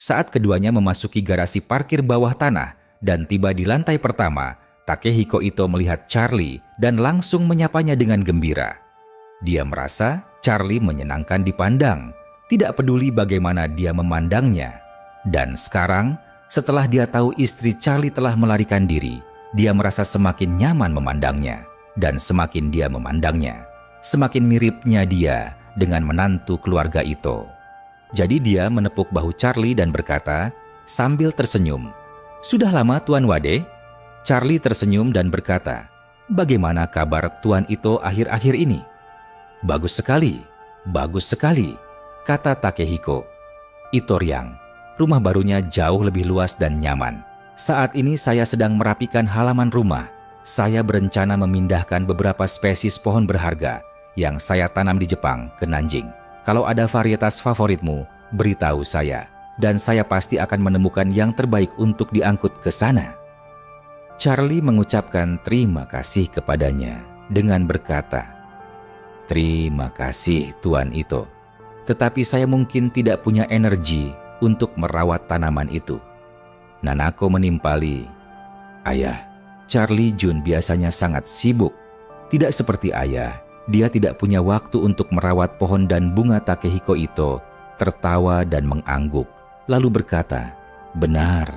Saat keduanya memasuki garasi parkir bawah tanah dan tiba di lantai pertama, Takehiko Ito melihat Charlie dan langsung menyapanya dengan gembira. Dia merasa Charlie menyenangkan dipandang, tidak peduli bagaimana dia memandangnya. Dan sekarang, setelah dia tahu istri Charlie telah melarikan diri, dia merasa semakin nyaman memandangnya. Dan semakin dia memandangnya, semakin miripnya dia dengan menantu keluarga Ito. Jadi dia menepuk bahu Charlie dan berkata sambil tersenyum, "Sudah lama Tuan Wade?" Charlie tersenyum dan berkata, "Bagaimana kabar Tuan Ito akhir-akhir ini?" bagus sekali," kata Takehiko. "Ito Ryang, rumah barunya jauh lebih luas dan nyaman. Saat ini saya sedang merapikan halaman rumah. Saya berencana memindahkan beberapa spesies pohon berharga yang saya tanam di Jepang ke Nanjing. Kalau ada varietas favoritmu, beritahu saya, dan saya pasti akan menemukan yang terbaik untuk diangkut ke sana." Charlie mengucapkan terima kasih kepadanya dengan berkata, "Terima kasih Tuan Ito, tetapi saya mungkin tidak punya energi untuk merawat tanaman itu." Nanako menimpali, "Ayah, Charlie Jun biasanya sangat sibuk. Tidak seperti ayah, dia tidak punya waktu untuk merawat pohon dan bunga." Takehiko Ito tertawa dan mengangguk, lalu berkata, "Benar,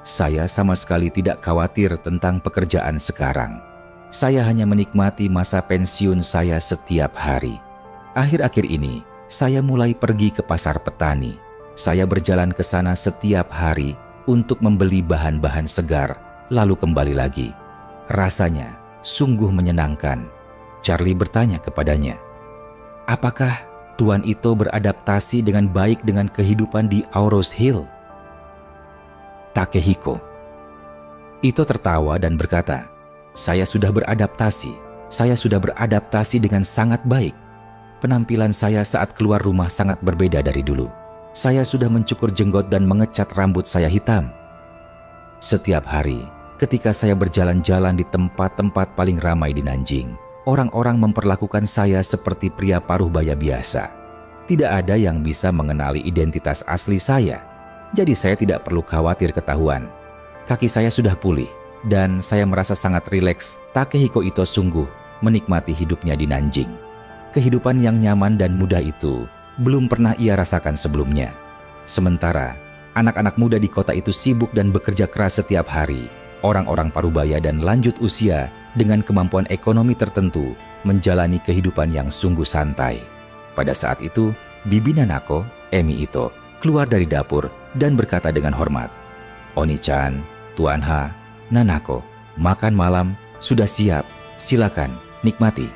saya sama sekali tidak khawatir tentang pekerjaan sekarang. Saya hanya menikmati masa pensiun saya setiap hari. Akhir-akhir ini, saya mulai pergi ke pasar petani. Saya berjalan ke sana setiap hari untuk membeli bahan-bahan segar, lalu kembali lagi. Rasanya sungguh menyenangkan." Charlie bertanya kepadanya, "Apakah Tuan Ito beradaptasi dengan baik dengan kehidupan di Auros Hill?" Takehiko Ito tertawa dan berkata, Saya sudah beradaptasi dengan sangat baik. Penampilan saya saat keluar rumah sangat berbeda dari dulu. Saya sudah mencukur jenggot dan mengecat rambut saya hitam. Setiap hari, ketika saya berjalan-jalan di tempat-tempat paling ramai di Nanjing, orang-orang memperlakukan saya seperti pria paruh baya biasa. Tidak ada yang bisa mengenali identitas asli saya, jadi saya tidak perlu khawatir ketahuan. Kaki saya sudah pulih, dan saya merasa sangat rileks. Takehiko Ito sungguh menikmati hidupnya di Nanjing. Kehidupan yang nyaman dan mudah itu belum pernah ia rasakan sebelumnya. Sementara anak-anak muda di kota itu sibuk dan bekerja keras setiap hari, orang-orang parubaya dan lanjut usia dengan kemampuan ekonomi tertentu menjalani kehidupan yang sungguh santai. Pada saat itu, Bibi Nanako, Emi Ito, keluar dari dapur dan berkata dengan hormat, "Oni-chan, Tuan Ha, Nanako, makan malam sudah siap, silakan nikmati."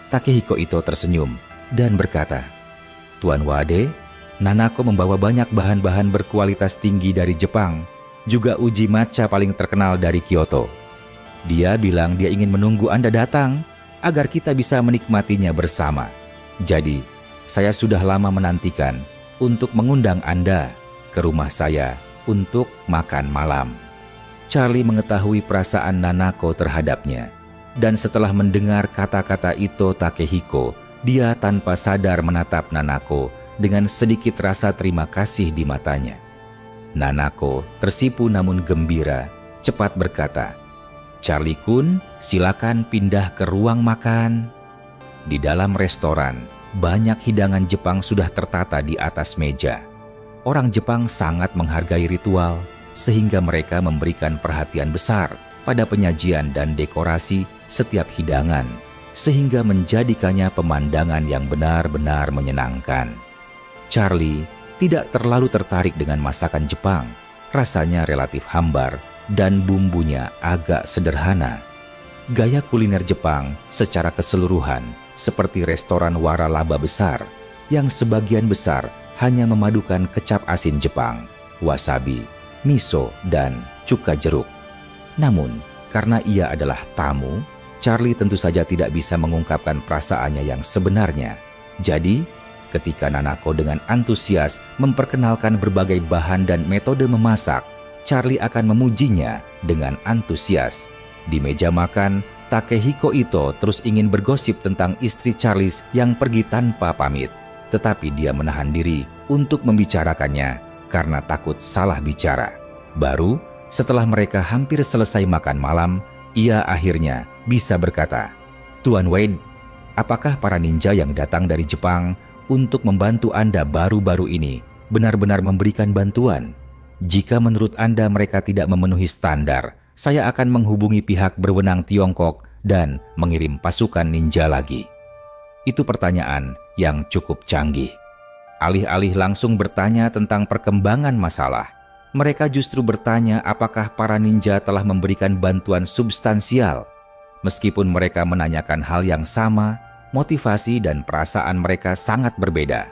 Takehiko Ito tersenyum dan berkata, "Tuan Wade, Nanako membawa banyak bahan-bahan berkualitas tinggi dari Jepang, juga uji matcha paling terkenal dari Kyoto. Dia bilang dia ingin menunggu Anda datang agar kita bisa menikmatinya bersama. Jadi, saya sudah lama menantikan untuk mengundang Anda ke rumah saya untuk makan malam." Charlie mengetahui perasaan Nanako terhadapnya, dan setelah mendengar kata-kata Ito Takehiko, dia tanpa sadar menatap Nanako dengan sedikit rasa terima kasih di matanya. Nanako tersipu namun gembira, cepat berkata, "Charlie-kun, silakan pindah ke ruang makan." Di dalam restoran, banyak hidangan Jepang sudah tertata di atas meja. Orang Jepang sangat menghargai ritual, sehingga mereka memberikan perhatian besar pada penyajian dan dekorasi setiap hidangan, sehingga menjadikannya pemandangan yang benar-benar menyenangkan. Charlie tidak terlalu tertarik dengan masakan Jepang. Rasanya relatif hambar dan bumbunya agak sederhana. Gaya kuliner Jepang secara keseluruhan seperti restoran waralaba besar yang sebagian besar hanya memadukan kecap asin Jepang, wasabi, miso, dan cuka jeruk. Namun, karena ia adalah tamu, Charlie tentu saja tidak bisa mengungkapkan perasaannya yang sebenarnya. Jadi, ketika Nanako dengan antusias memperkenalkan berbagai bahan dan metode memasak, Charlie akan memujinya dengan antusias. Di meja makan, Takehiko Ito terus ingin bergosip tentang istri Charlie yang pergi tanpa pamit. Tetapi dia menahan diri untuk membicarakannya karena takut salah bicara. Baru setelah mereka hampir selesai makan malam, ia akhirnya bisa berkata, "Tuan Wade, apakah para ninja yang datang dari Jepang untuk membantu Anda baru-baru ini benar-benar memberikan bantuan? Jika menurut Anda mereka tidak memenuhi standar, saya akan menghubungi pihak berwenang Tiongkok dan mengirim pasukan ninja lagi." Itu pertanyaan yang cukup canggih. Alih-alih langsung bertanya tentang perkembangan masalah, mereka justru bertanya apakah para ninja telah memberikan bantuan substansial. Meskipun mereka menanyakan hal yang sama, motivasi dan perasaan mereka sangat berbeda.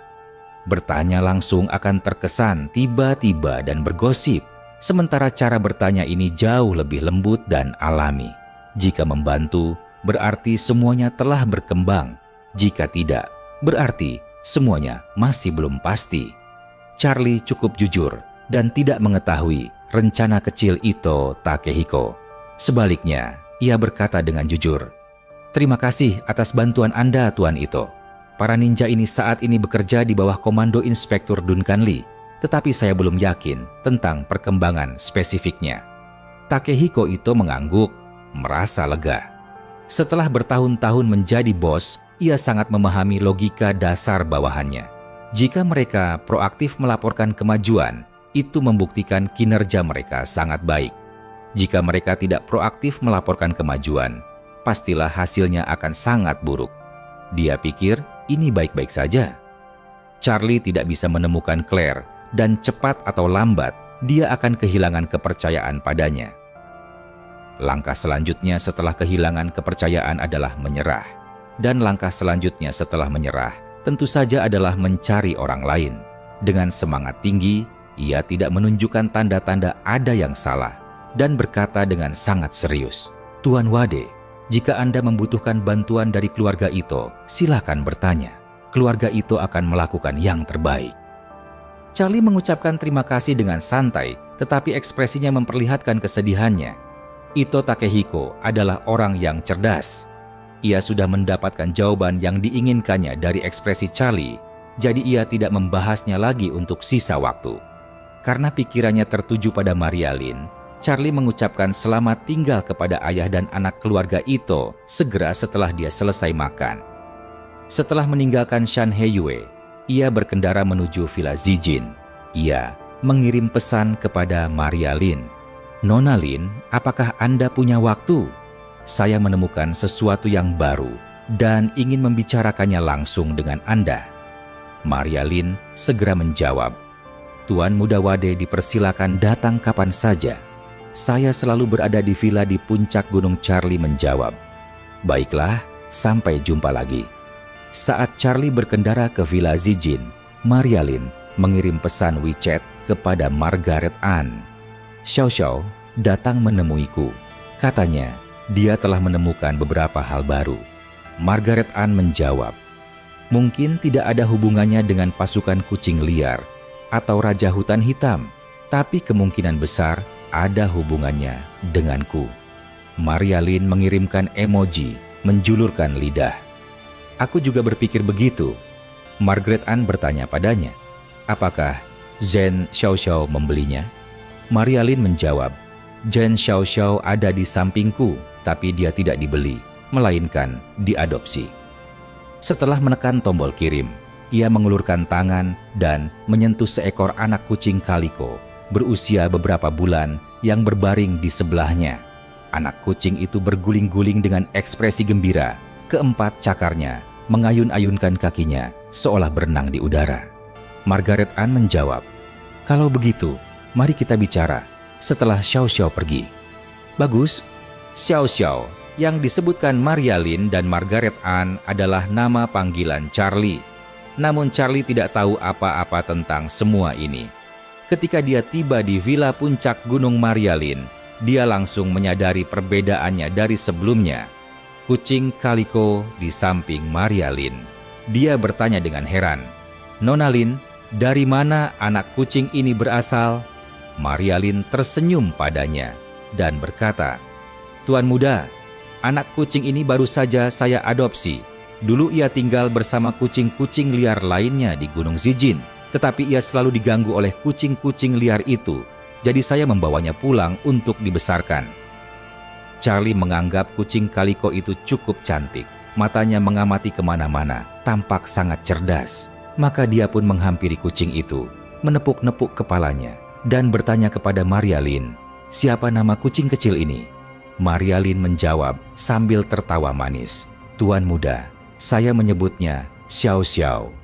Bertanya langsung akan terkesan tiba-tiba dan bergosip, sementara cara bertanya ini jauh lebih lembut dan alami. Jika membantu, berarti semuanya telah berkembang. Jika tidak, berarti semuanya masih belum pasti. Charlie cukup jujur dan tidak mengetahui rencana kecil Ito Takehiko. Sebaliknya, ia berkata dengan jujur, "Terima kasih atas bantuan Anda, Tuan Ito. Para ninja ini saat ini bekerja di bawah komando Inspektur Duncan Lee, tetapi saya belum yakin tentang perkembangan spesifiknya." Takehiko Ito mengangguk, merasa lega. Setelah bertahun-tahun menjadi bos, ia sangat memahami logika dasar bawahannya. Jika mereka proaktif melaporkan kemajuan, itu membuktikan kinerja mereka sangat baik. Jika mereka tidak proaktif melaporkan kemajuan, pastilah hasilnya akan sangat buruk. Dia pikir ini baik-baik saja. Charlie tidak bisa menemukan Claire, dan cepat atau lambat dia akan kehilangan kepercayaan padanya. Langkah selanjutnya setelah kehilangan kepercayaan adalah menyerah. Dan langkah selanjutnya setelah menyerah tentu saja adalah mencari orang lain. Dengan semangat tinggi, ia tidak menunjukkan tanda-tanda ada yang salah dan berkata dengan sangat serius, "Tuan Wade, jika Anda membutuhkan bantuan dari keluarga Ito, silakan bertanya. Keluarga Ito akan melakukan yang terbaik." Charlie mengucapkan terima kasih dengan santai, tetapi ekspresinya memperlihatkan kesedihannya. Ito Takehiko adalah orang yang cerdas. Ia sudah mendapatkan jawaban yang diinginkannya dari ekspresi Charlie, jadi ia tidak membahasnya lagi untuk sisa waktu. Karena pikirannya tertuju pada Maria Lynn, Charlie mengucapkan selamat tinggal kepada ayah dan anak keluarga Ito segera setelah dia selesai makan. Setelah meninggalkan Shanhaiyue, ia berkendara menuju Villa Zijin. Ia mengirim pesan kepada Maria Lynn, "Nona Lynn, apakah Anda punya waktu? Saya menemukan sesuatu yang baru dan ingin membicarakannya langsung dengan Anda." Maria Lynn segera menjawab, "Tuan Muda Wade dipersilakan datang kapan saja. Saya selalu berada di villa di puncak Gunung." Charlie menjawab, "Baiklah, sampai jumpa lagi." Saat Charlie berkendara ke Villa Zijin, Maria Lynn mengirim pesan WeChat kepada Margaret Ann. "Xiao Xiao datang menemuiku. Katanya, dia telah menemukan beberapa hal baru." Margaret Ann menjawab, "Mungkin tidak ada hubungannya dengan pasukan kucing liar atau Raja Hutan Hitam, tapi kemungkinan besar ada hubungannya denganku." Maria Lynn mengirimkan emoji menjulurkan lidah. "Aku juga berpikir begitu." Margaret Ann bertanya padanya, "Apakah Zhen Xiaoxiao membelinya?" Maria Lynn menjawab, "Zhen Xiaoxiao ada di sampingku, tapi dia tidak dibeli, melainkan diadopsi." Setelah menekan tombol kirim, ia mengulurkan tangan dan menyentuh seekor anak kucing kaliko berusia beberapa bulan yang berbaring di sebelahnya. Anak kucing itu berguling-guling dengan ekspresi gembira. Keempat cakarnya mengayun-ayunkan kakinya seolah berenang di udara. Margaret Ann menjawab, "Kalau begitu, mari kita bicara setelah Xiao Xiao pergi." "Bagus." Xiao Xiao yang disebutkan Maria Lynn dan Margaret Ann adalah nama panggilan Charlie. Namun Charlie tidak tahu apa-apa tentang semua ini. Ketika dia tiba di villa puncak Gunung Maria Lynn, dia langsung menyadari perbedaannya dari sebelumnya. Kucing kaliko di samping Maria Lynn. Dia bertanya dengan heran, "Nona Lynn, dari mana anak kucing ini berasal?" Maria Lynn tersenyum padanya dan berkata, "Tuan muda, anak kucing ini baru saja saya adopsi. Dulu ia tinggal bersama kucing-kucing liar lainnya di Gunung Zijin. Tetapi ia selalu diganggu oleh kucing-kucing liar itu, jadi saya membawanya pulang untuk dibesarkan. Charlie menganggap kucing kaliko itu cukup cantik. Matanya mengamati kemana-mana, tampak sangat cerdas. Maka dia pun menghampiri kucing itu, menepuk-nepuk kepalanya, dan bertanya kepada Maria Lynn, "Siapa nama kucing kecil ini?" Maria Lynn menjawab sambil tertawa manis, "Tuan muda, saya menyebutnya Xiao Xiao."